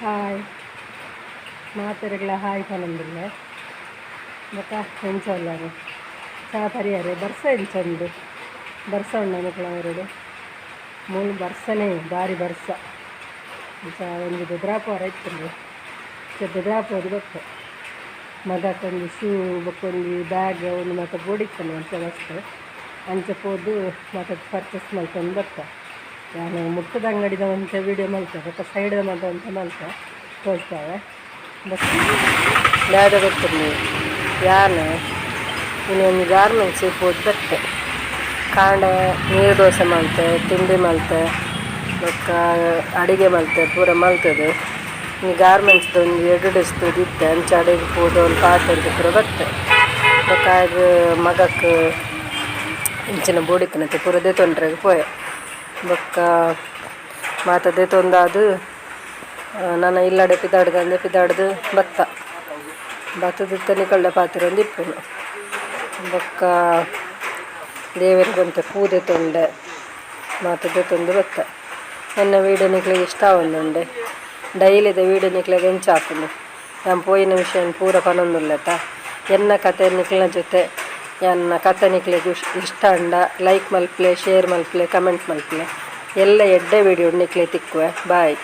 Hi ಮಾತೆರೆಗ್ಲ hi ಪನೊಂದುಲ್ಲೆ ಬೊಕ ಎಂಚೊಲ್ಲರು ಚಾ ಪರಿಯರೆ ಬರ್ಸ ಎಂಚಂದು ಬರ್ಸ ಉಂಡ ಮಕ್ಕಳ ಎರಡು ಮೂಲು ಬರ್ಸನೇ ಬಾರಿ ಬರ್ಸ ಚಾ ಒಂದು ಬೆದ್ರಾಪುರ ಇತ್ತು ಬೆದ್ರಾಪುರದು ಗೊತ್ತು ಮಗಕ್ಕೊಂದು ಶೂ ಬೊಕ್ಕೊಂದು ಬ್ಯಾಗ್ ಒಂದು ಮತ್ತು ಬೋಡಿಕ್ಕನು ಅಂತ ಅಷ್ಟು ಅಂಚೆ ಹೋದು ಮತ್ತು ಪರ್ಚೇಸ್ ಮಾಡ್ಕೊಂಡು ಬರ್ತಾ ನಾನು ಮುಟ್ಟದ ಅಂಗಡಿದ ಅಂತ ವೀಡಿಯೋ ಮಾಡ್ತೇವೆ ಮತ್ತು ಸೈಡ್ ಮತ್ತು ಅಂತ ಮಾಡ್ತಾ ತೋರಿಸ್ತೇವೆ ಬಟ್ ಯಾವ್ದು ಗೊತ್ತಿಲ್ಲ ನೀವು ಯಾನು ಇನ್ನೊಂದು ಗಾರ್ಮೆಂಟ್ಸ್ ಹೋದ್ ಬತ್ತೆ ಕಾಂಡ ನೀರು ದೋಸೆ ಮಾಡ್ತೆ ತಿಂಡಿ ಮಾಡ್ತೆ ಮತ್ತು ಅಡುಗೆ ಮಾಡ್ತೆ ಪೂರ ಮಾಡ್ತದೆ ಈ ಗಾರ್ಮೆಂಟ್ಸ್ದು ಒಂದು 2 ದಿವಸದ್ದು ಇತ್ತೆ ಅಂಚೆ ಅಡುಗೆ ಹೋದ ಒಂದು ಪಾತ್ರೆ ಪೂರ ಬತ್ತೆ ಬೇಕಾಗ ಮಗಕ್ಕೆ ಇಂಚಿನ ಬೋಡಿಕ್ಕನತ್ತೆ ಪೂರ ದೇತೊಂಡ್ರೆ ಪೋಯೆ ಬೊಕ್ಕ ಮಾತದೆ ತೊಂದಾದು ನಾನು ಇಲ್ಲಡೆ ಪಿದಾಡ್ದಂದೆ ಪಿದಾಡ್ದು ಭತ್ತದ ತನಿಕಳ್ಳ ಪಾತ್ರೆ ಒಂದು ಇಪ್ಪುನು ಬೊಕ್ಕ ದೇವರಿಗಂತೆ ಪೂದೆ ತೊಂಡೆ ಮಾತದೆ ತೊಂದು ಬತ್ತ ನನ್ನ ವೀಡಿಯೋ ನಿಕ್ಲಿಗೆ ಇಷ್ಟ ಆವೊಂದುಂಡೆ ಡೈಲಿದ ವೀಡಿಯೋ ನಿಕ್ಲಿಗೆ ಹೆಂಚ ಹಾಕುನು ನಾನು ಪೋಯಿನ ವಿಷಯ ಪೂರ ಪನೊಂದುಲ್ಲತ ಎನ್ನ ಕತೆ ನಿಕ್ಲಿನ ಜೊತೆ ನನ್ನ ಕತೆ ನಿಕ್ಲಿಗೆ ಇಷ್ಟ ಅಂಡ ಲೈಕ್ ಮಲ್ಪಲೆ ಶೇರ್ ಮಲ್ಪಲೆ ಕಮೆಂಟ್ ಮಲ್ಪಲೆ ಎಲ್ಲ ಎಡ್ಡೆ ವೀಡಿಯೋ ನಿಕ್ಲೆ ತಿಕ್ಕುವೆ ಬಾಯ್.